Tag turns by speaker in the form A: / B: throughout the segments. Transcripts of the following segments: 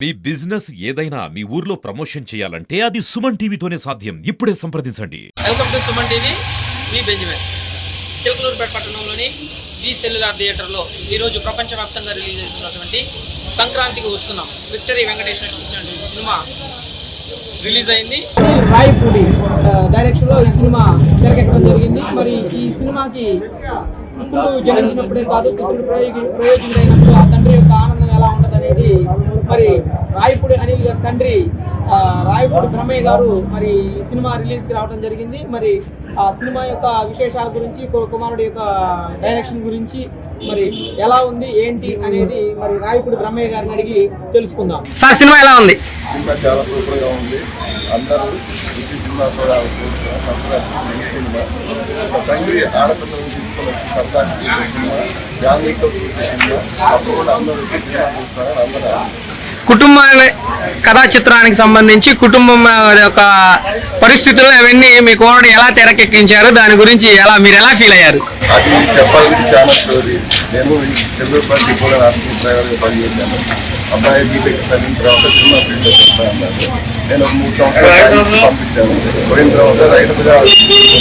A: మీ business ఏదైనా మీ ఊర్లో promotion చేయాలంటే అది సుమన్ టీవీతోనే సాధ్యం. ఇప్పుడే సంప్రదించండి.
B: Welcome to Suman TV. Me Benjamin. Chilakaluripet పట్టణంలోని వి సెల్యులార్ థియేటర్లో ఈరోజు ప్రపంచవ్యాప్తంగా రిలీజ్ అవుతున్నటువంటి సంక్రాంతికి వస్తున్నాం విక్టరీ వెంకటేష్ నటించినటువంటి సినిమా రిలీజ్ అయింది. రాయపూడి డైరెక్షన్లో ఈ సినిమా తెరకెక్కడం జరిగింది. మరి ఈ సినిమాకి పుత్రుడు జన్మించినప్పుడే కాదు, పుత్రుడు ప్రయోజకుడైనప్పుడు ఆ తండ్రి యొక్క ఆనందం ఎలా ఉంటుంది అనేది మరి రాయపూడి అనిల్ గారి తండ్రి రాయపూడి బ్రహ్మయ్య గారు మరి సినిమా రిలీజ్కి రావడం జరిగింది. మరి ఆ సినిమా యొక్క విశేషాల గురించి, కుమారుడి యొక్క డైరెక్షన్ గురించి, మరి ఎలా ఉంది ఏంటి అనేది మరి రాయపూడి బ్రహ్మయ్య గారిని అడిగి తెలుసుకుందాం. సార్, సినిమా ఎలా ఉంది?
C: సినిమా చాలా సూపర్ గా ఉంది. అందరూ ఈ సినిమా సినిమా తండ్రి ఆడపిల్లలు తీసుకొని వచ్చి సంక్రాంతి సినిమా, ఫ్యామిలీతో సినిమా, అప్పుడు కూడా అందరూ సినిమా చూస్తారు. అందరూ
B: కుటుంబ కథా చిత్రానికి సంబంధించి కుటుంబం యొక్క పరిస్థితులు అవన్నీ మీ కోణం ఎలా తెరకెక్కించారు, దాని గురించి మీరు ఎలా ఫీల్ అయ్యారు?
C: అది చెప్పాలంటే చాలా స్టోరీ. నేను ఈ చంద్రబాబు కూడా రాష్ట్ర డ్రైవర్గా పనిచేశాను. అబ్బాయి బీటెక్ చదివిన తర్వాత సినిమా ఫీల్డ్లో చెప్తా అన్నారు. నేను 3 సంవత్సరాలు పంపించాను. పోయిన తర్వాత రైతుగా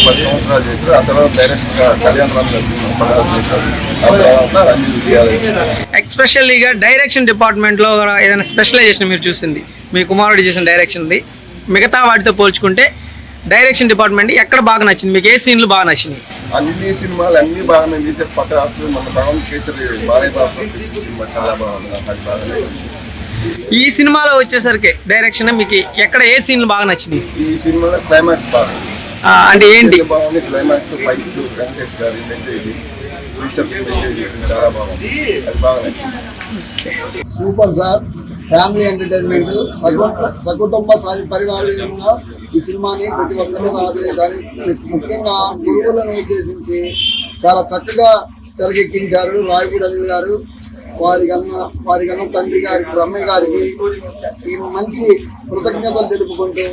C: 10 సంవత్సరాలు చేశారు. ఆ తర్వాత డైరెక్ట్గా కళ్యాణ రామ్ సినిమా చేశారు. ఆ తర్వాత
B: ఎస్పెషల్లీగా డైరెక్షన్ డిపార్ట్మెంట్ లో ఏదైనా స్పెషలైజేషన్ మీరు చూసింది, మీ కుమారుడు చేసిన డైరెక్షన్ది మిగతా వాటితో పోల్చుకుంటే డైరెక్షన్ డిపార్ట్మెంట్ ఎక్కడ బాగా నచ్చింది మీకు? ఏ సీన్లు బాగా నచ్చినాయి?
C: అన్ని సినిమాలు అన్ని బాగానే తీసారు. పక్క మన పవన్ కేసరి బాలయ్య బాబు సినిమా చాలా బాగుంది. నాకు అది బాగా నచ్చింది.
B: ఈ సినిమాలో వచ్చేసరికి డైరెక్షన్ మీకు ఎక్కడ ఏ సీన్లు బాగా నచ్చినాయి?
C: ఈ సినిమాలో క్లైమాక్స్ బాగుంది.
B: అంటే ఏంటి
C: బాగుంది? క్లైమాక్స్ ఫైట్ వెంకటేష్ గారి మెసేజ్, ఫ్యూచర్ మెసేజ్ చాలా బాగుంది. అది బాగా నచ్చింది.
D: Super sir. ఫ్యామిలీ ఎంటర్టైన్మెంట్, సకుటుంబ పరివారంగా ఈ సినిమాని ప్రతి ఒక్కరూ ఆదరించాలి. ముఖ్యంగా గురువులను ఉద్దేశించి చాలా చక్కగా తెరకెక్కించారు రాయపూడి అనిల్ గారు. వారికన్నా తండ్రి గారి బ్రహ్మయ్య గారికి ఈ మంచి కృతజ్ఞతలు తెలుపుకుంటూ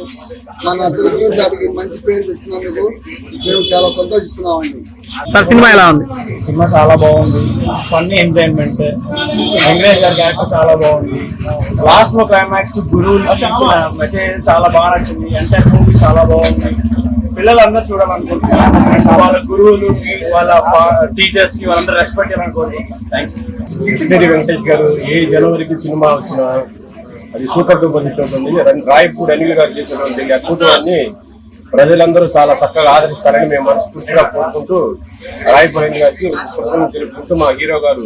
D: మన తెలుగు గారికి మంచి పేరు తెచ్చినందుకు మేము చాలా సంతోషిస్తున్నామండి.
B: సార్, సినిమా ఎలా ఉంది?
E: సినిమా చాలా బాగుంది. Funny entertainment. వెంకటేష్ గారి క్యారెక్టర్ చాలా బాగుంది. లాస్ట్ లో క్లైమాక్స్ గురువులు ఇచ్చిన మెసేజ్ చాలా బాగా నచ్చింది. ఎంటైర్ మూవీ చాలా బాగుంది. పిల్లలందరూ చూడాలనుకుంటున్నారు. వాళ్ళ గురువులు, వాళ్ళ టీచర్స్ కి వాళ్ళందరూ రెస్పెక్ట్ ఇవ్వాలని కోరుకుంటున్నాను. Thank you.
F: విక్టరీ వెంకటేష్ గారు ఏ జనవరికి సినిమా వచ్చిన అది సూపర్ డూపర్ హిట్ అవుతుంది. రాయపూడి అనిల్ గారు చేసినటువంటి అద్భుతాన్ని ప్రజలందరూ చాలా చక్కగా ఆదరిస్తారని మేము మనస్ఫూర్తిగా కోరుకుంటూ రాయపూడి అనిల్ గారికి కృతజ్ఞతలు తెలుపుకుంటూ మా హీరో గారు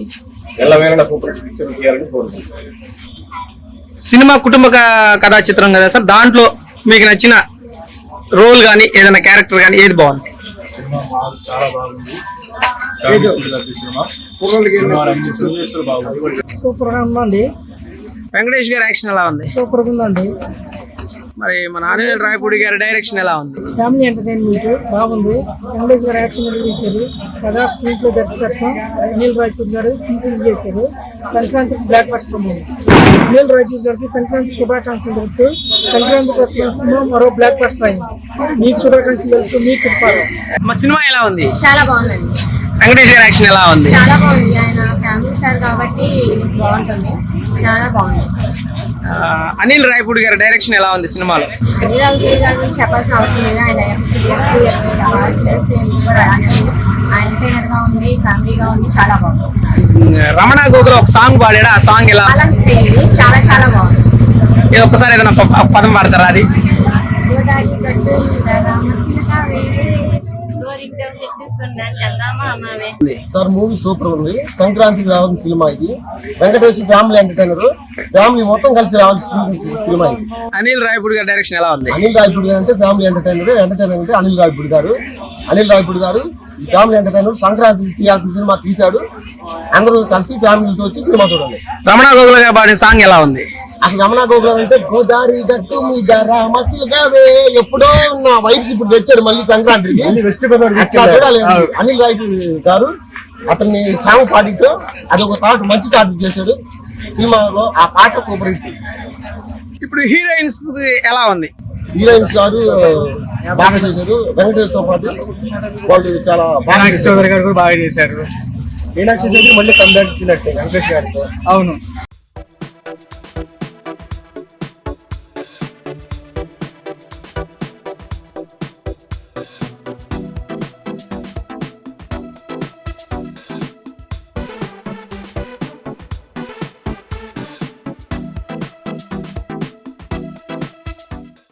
F: ఎల్లవేళ సూపర్ హిట్ పిక్చర్ తీయాలని కోరుకుంటున్నాం.
B: సినిమా కుటుంబ కథా చిత్రం కదా సార్, దాంట్లో మీకు నచ్చిన రోల్ కానీ ఏదైనా క్యారెక్టర్ కానీ ఏది బాగుంది?
F: చాలా బాగుంది.
G: సూపర్ గా ఉందండి.
B: వెంకటేష్ గారి యాక్షన్ ఎలా ఉంది?
G: సూపర్ గా ఉందండి.
B: మరి మన అనిల్ రాయపూడి గారి డైరెక్షన్ ఎలా ఉంది?
G: ఫ్యామిలీ ఎంటర్టైన్మెంట్ బాగుంది. వెంకటేష్ గారు యాక్షన్ చేశారు. కథా స్క్రీన్ ప్లే దర్శకత్వం అనిల్ రాయపూడి గారు సీసీ చేశారు. సంక్రాంతికి block buster movie. Anil Rayapudi గారికి సంక్రాంతి శుభాకాంక్షలు తెలుపుతూ సంక్రాంతి సినిమా మరో బ్లాక్ బస్టర్ అయింది. మీకు శుభాకాంక్షలు తెలుపుతూ మీకు చెప్పారు.
B: మా సినిమా ఎలా ఉంది?
H: చాలా బాగుందండి.
B: వెంకటేష్ గారి యాక్షన్ ఎలా ఉంది?
H: చాలా బాగుంది. ఆయన ఫ్యామిలీ స్టార్ కాబట్టి బాగుంటుంది. చాలా బాగుంది.
B: అనిల్ రాయపూడి గారి డైరెక్షన్ ఎలా ఉంది సినిమాలో?
H: అనిల్ రాయపూడి గారు చెప్పాల్సిన అవసరం లేదు. ఆయన ఎంటర్టైనర్ గా ఉంది, కామెడీగా ఉంది, చాలా బాగుంది.
B: రమణ గోగుల్ ఒక సాంగ్ పాడాడు, ఆ సాంగ్ ఎలా?
H: చాలా చాలా బాగుంది.
B: ఇది ఒక్కసారి ఏదైనా పదం పాడతారా? అది
D: సార్, మూవీ సూపర్ ఉంది. సంక్రాంతికి రావాల్సిన సినిమా ఇది. వెంకటేష్ ఫ్యామిలీ ఎంటర్టైనర్, ఫ్యామిలీ మొత్తం కలిసి రావాల్సిన సినిమా ఇది.
B: అనిల్ రాయపూడి గారి డైరెక్షన్ ఎలా ఉంది?
D: అనిల్ రాయపూడి గారు అంటే ఫ్యామిలీ ఎంటర్టైనర్ అంటే అనిల్ రాయపూడి గారు. అనిల్ రాయపూడి గారు ఈ ఫ్యామిలీ ఎంటర్టైనర్ సంక్రాంతికి తీయాల్సిన సినిమా తీశాడు. అందరూ కలిసి ఫ్యామిలీతో వచ్చి సినిమా చూడండి.
B: రమణ గోగుల్ గారు పాడిన సాంగ్ ఎలా ఉంది?
D: అసలు రమణ గోగుల్ అంటే గోదావరి గట్టు మీద మసిలుగావే ఎప్పుడో ఉన్న వైబ్స్ ఇప్పుడు తెచ్చాడు మళ్ళీ సంక్రాంతికి. అనిల్ రాయపూడి గారు అతన్ని సాంగ్ పాడితో అదొక థాట్, మంచి థాట్ చేశాడు సినిమాలో. ఆ పాట సూపర్ హిట్.
B: ఇప్పుడు హీరోయిన్స్ ఎలా ఉంది?
D: హీరోయిన్స్ గారు బాగా చేశారు. వెంకటేష్ తో పాటు వాళ్ళు చాలా బాగా
E: చౌదరి గారు కూడా బాగా చేశారు. మీనాక్షి చౌదరి మళ్ళీ కంబ్యాక్ ఇచ్చినట్టే వెంకటేష్ గారితో. అవును.